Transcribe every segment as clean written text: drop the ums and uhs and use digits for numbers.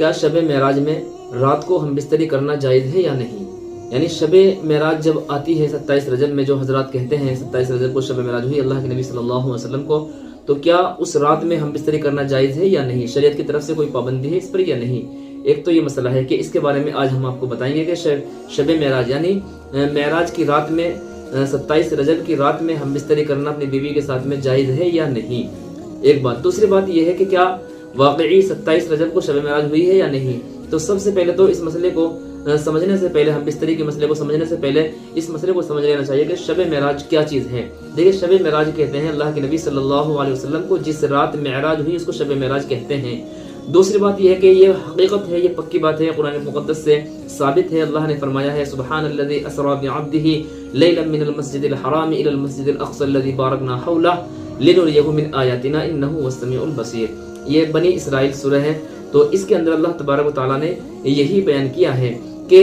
کیا شب معراج میں رات کو ہم بستری کرنا جائز ہے یا نہیں؟ یعنی شب معراج جب آتی ہے 27 رجب میں، جو حضرات کہتے ہیں 27 رجب کو شب معراج ہوئی اللہ کے نبی صلی اللہ علیہ وسلم کو، تو کیا اس رات میں ہم بستری کرنا جائز ہے یا نہیں؟ شریعت کی طرف سے کوئی پابندی ہے اس پر یا نہیں؟ ایک تو یہ مسئلہ ہے کہ اس کے بارے میں آج ہم آپ کو بتائیں گے کہ شب معراج یعنی معراج کی رات میں 27 رجب کی رات میں ہم بستری کرنا اپنی بیوی کے ساتھ میں جائز ہے یا نہیں، ایک بات۔ دوسری بات یہ ہے کہ کیا واقعی 27 رجب کو شب معراج ہوئی ہے یا نہیں؟ تو سب سے پہلے تو اس مسئلے کو سمجھنے سے پہلے، ہم بستری کے مسئلے کو سمجھنے سے پہلے اس مسئلے کو سمجھ لینا چاہیے کہ شب معراج کیا چیز ہے۔ دیکھیں، شب معراج کہتے ہیں اللہ کے نبی صلی اللہ علیہ وسلم کو جس رات معراج ہوئی اس کو شب معراج کہتے ہیں۔ دوسری بات یہ ہے کہ یہ حقیقت ہے، یہ پکی بات ہے، قرآن مقدس سے ثابت ہے۔ اللہ نے فرمایا ہے سبحان الذی اسری بعبدہ لیلا من المسجد الحرام الی المسجد الاقصی الذی بارکنا حولہ لنریہ من آیاتنا انہ هو السمیع البصیر۔ یہ بنی اسرائیل سورہ ہے، تو اس کے اندر اللہ تبارک و تعالیٰ نے یہی بیان کیا ہے کہ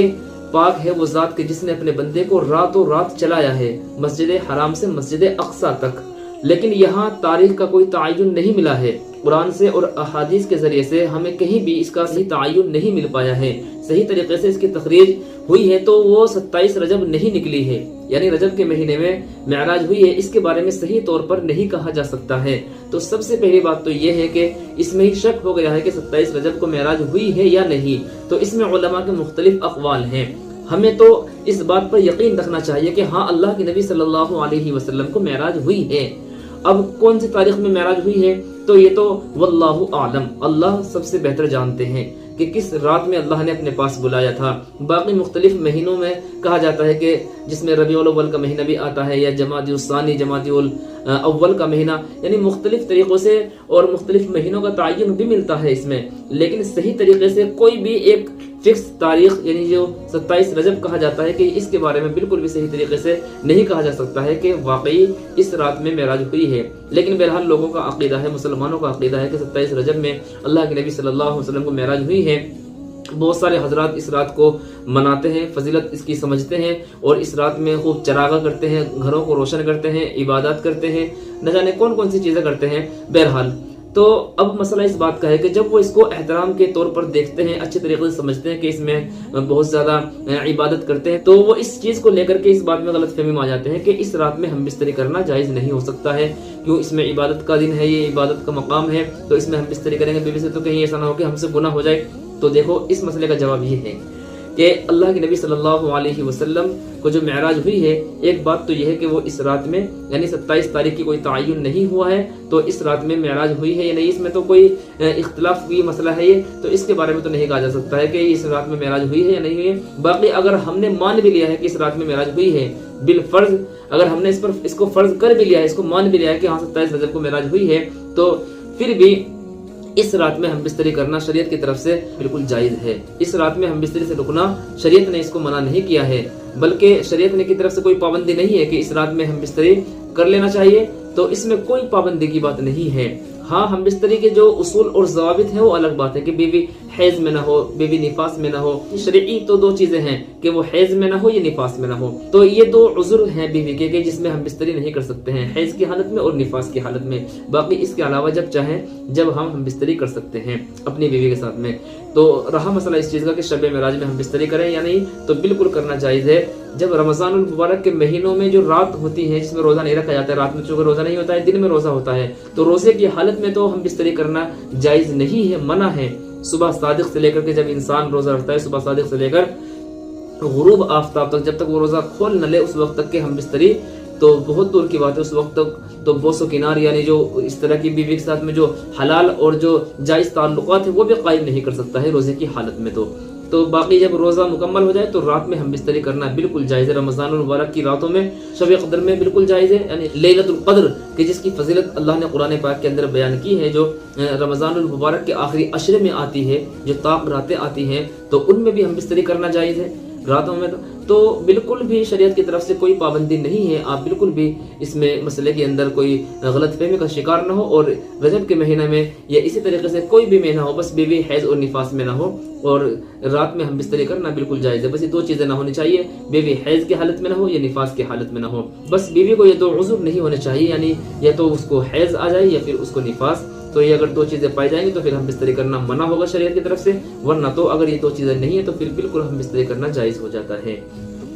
پاک ہے وہ ذات کہ جس نے اپنے بندے کو راتوں رات چلایا ہے مسجد حرام سے مسجد اقصی تک۔ لیکن یہاں تاریخ کا کوئی تعین نہیں ملا ہے، قرآن سے اور احادیث کے ذریعے سے ہمیں کہیں بھی اس کا صحیح تعین نہیں مل پایا ہے، صحیح طریقے سے اس کی تخریج ہوئی ہے تو وہ 27 رجب نہیں نکلی ہے، یعنی رجب کے مہینے میں معراج ہوئی ہے، اس کے بارے میں صحیح طور پر نہیں کہا جا سکتا ہے۔ تو سب سے پہلی بات تو یہ ہے کہ اس میں ہی شک ہو گیا ہے کہ 27 رجب کو معراج ہوئی ہے یا نہیں، تو اس میں علماء کے مختلف اقوال ہیں۔ ہمیں تو اس بات پر یقین رکھنا چاہیے کہ ہاں اللہ کے نبی صلی اللہ علیہ وسلم کو معراج ہوئی ہے۔ اب کون سی تاریخ میں معراج ہوئی ہے تو یہ تو واللہ اعلم، اللہ سب سے بہتر جانتے ہیں کہ کس رات میں اللہ نے اپنے پاس بلایا تھا۔ باقی مختلف مہینوں میں کہا جاتا ہے کہ جس میں ربیع الاول کا مہینہ بھی آتا ہے یا جمادی الثانی جمادی الاول کا مہینہ، یعنی مختلف طریقوں سے اور مختلف مہینوں کا تعین بھی ملتا ہے اس میں، لیکن صحیح طریقے سے کوئی بھی ایک فکس تاریخ یعنی جو 27 رجب کہا جاتا ہے کہ اس کے بارے میں بالکل بھی صحیح طریقے سے نہیں کہا جا سکتا ہے کہ واقعی اس رات میں معراج ہوئی ہے۔ لیکن بہرحال لوگوں کا عقیدہ ہے، مسلمانوں کا عقیدہ ہے کہ 27 رجب میں اللہ کے نبی صلی اللہ علیہ وسلم کو معراج ہوئی ہے۔ بہت سارے حضرات اس رات کو مناتے ہیں، فضیلت اس کی سمجھتے ہیں اور اس رات میں خوب چراغاں کرتے ہیں، گھروں کو روشن کرتے ہیں، عبادات کرتے ہیں، نہ جانے کون کون سی چیزیں کرتے ہیں۔ بہرحال تو اب مسئلہ اس بات کا ہے کہ جب وہ اس کو احترام کے طور پر دیکھتے ہیں، اچھے طریقے سے سمجھتے ہیں کہ اس میں بہت زیادہ عبادت کرتے ہیں، تو وہ اس چیز کو لے کر کے اس بات میں غلط فہمی میں آ جاتے ہیں کہ اس رات میں ہم بستری کرنا جائز نہیں ہو سکتا ہے، کیوں اس میں عبادت کا دن ہے، یہ عبادت کا مقام ہے، تو اس میں ہم بستری کریں گے بیوی سے تو کہیں ایسا نہ ہو کہ ہم سے گناہ ہو جائے۔ تو دیکھو اس مسئلے کا جواب یہ ہے کہ اللہ کے نبی صلی اللہ علیہ وسلم کو جو معراج ہوئی ہے، ایک بات تو یہ ہے کہ وہ اس رات میں یعنی 27 تاریخ کی کوئی تعین نہیں ہوا ہے، تو اس رات میں معراج ہوئی ہے یا نہیں، اس میں تو کوئی اختلاف کی مسئلہ ہے یہ، تو اس کے بارے میں تو نہیں کہا جا سکتا ہے کہ اس رات میں معراج ہوئی ہے یا نہیں ہوئی ہے۔ باقی اگر ہم نے مان بھی لیا ہے کہ اس رات میں معراج ہوئی ہے بالفرض، اگر ہم نے اس کو فرض کر بھی لیا ہے، اس کو مان بھی لیا ہے کہ ہاں 27 رجب کو معراج ہوئی ہے، تو پھر بھی اس رات میں ہم بستری کرنا شریعت کی طرف سے بالکل جائز ہے۔ اس رات میں ہم بستری سے رکنا شریعت نے اس کو منع نہیں کیا ہے، بلکہ شریعت نے کی طرف سے کوئی پابندی نہیں ہے کہ اس رات میں ہم بستری کر لینا چاہیے، تو اس میں کوئی پابندی کی بات نہیں ہے۔ ہاں ہم بستری کے جو اصول اور ضوابط ہیں وہ الگ بات ہے کہ بیوی حیض میں نہ ہو، بیوی نفاس میں نہ ہو۔ شرعی تو دو چیزیں ہیں کہ وہ حیض میں نہ ہو یا نفاس میں نہ ہو، تو یہ دو عذر ہیں بیوی کے کہ جس میں ہم بستری نہیں کر سکتے ہیں، حیض کی حالت میں اور نفاس کی حالت میں۔ باقی اس کے علاوہ جب چاہیں جب ہم بستری کر سکتے ہیں اپنی بیوی کے ساتھ میں۔ تو رہا مسئلہ اس چیز کا کہ شب معراج میں ہم بستری کریں یا نہیں، تو بالکل کرنا جائز ہے۔ جب رمضان المبارک کے مہینوں میں جو رات ہوتی ہے جس میں روزہ نہیں رکھا جاتا ہے، رات میں چونکہ روزہ نہیں ہوتا ہے، دن میں روزہ ہوتا ہے، تو روزے کی حالت میں تو ہم بستری کرنا جائز نہیں ہے، منع ہے۔ صبح صادق سے لے کر کے جب انسان روزہ رکھتا ہے، صبح صادق سے لے کر غروب آفتاب تک، جب تک وہ روزہ کھول نہ لے اس وقت تک کہ ہم بستری، تو بہت دور کی بات ہے، اس وقت تک تو بوس و کنار یعنی جو اس طرح کی بیوی کے ساتھ میں جو حلال اور جو جائز تعلقات ہیں وہ بھی قائم نہیں کر سکتا ہے روزے کی حالت میں۔ تو باقی جب روزہ مکمل ہو جائے تو رات میں ہم بستری کرنا بالکل جائز ہے۔ رمضان المبارک کی راتوں میں شب قدر میں بالکل جائز ہے، یعنی لیلۃ القدر کہ جس کی فضیلت اللہ نے قرآن پاک کے اندر بیان کی ہے، جو رمضان المبارک کے آخری عشرے میں آتی ہے، جو طاق راتیں آتی ہیں، تو ان میں بھی ہم بستری کرنا جائز ہے راتوں میں۔ تو بالکل بھی شریعت کی طرف سے کوئی پابندی نہیں ہے، آپ بالکل بھی اس میں مسئلے کے اندر کوئی غلط فہمی کا شکار نہ ہو، اور رجب کے مہینہ میں یا اسی طریقے سے کوئی بھی مہینہ ہو، بس بیوی حیض اور نفاس میں نہ ہو اور رات میں ہم بستری کرنا بالکل جائز ہے۔ بس یہ دو چیزیں نہ ہونی چاہیے، بیوی حیض کی حالت میں نہ ہو یا نفاس کی حالت میں نہ ہو، بس بیوی کو یہ دو عذر نہیں ہونے چاہیے، یعنی یا تو اس کو حیض آ جائے یا پھر اس کو نفاس تو یہ اگر 2 چیزیں پائی جائیں گی تو پھر ہم بستری کرنا منع ہوگا شریعت کی طرف سے، ورنہ تو اگر یہ 2 چیزیں نہیں ہیں تو پھر بالکل ہم بستری کرنا جائز ہو جاتا ہے۔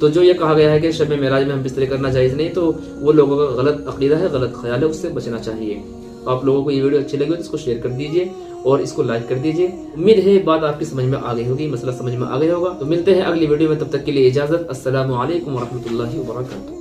تو جو یہ کہا گیا ہے کہ شب معراج میں ہم بستری کرنا جائز نہیں، تو وہ لوگوں کا غلط عقیدہ ہے، غلط خیال ہے، اس سے بچنا چاہیے۔ آپ لوگوں کو یہ ویڈیو اچھی لگی ہو تو اس کو شیئر کر دیجئے اور اس کو لائک کر دیجئے۔ امید ہے بات آپ کی سمجھ میں آ گئی ہوگی، مسئلہ سمجھ میں آ گیا ہوگا۔ تو ملتے ہیں اگلی ویڈیو میں، تب تک کے لیے اجازت، السلام علیکم ورحمۃ اللہ وبرکاتہ۔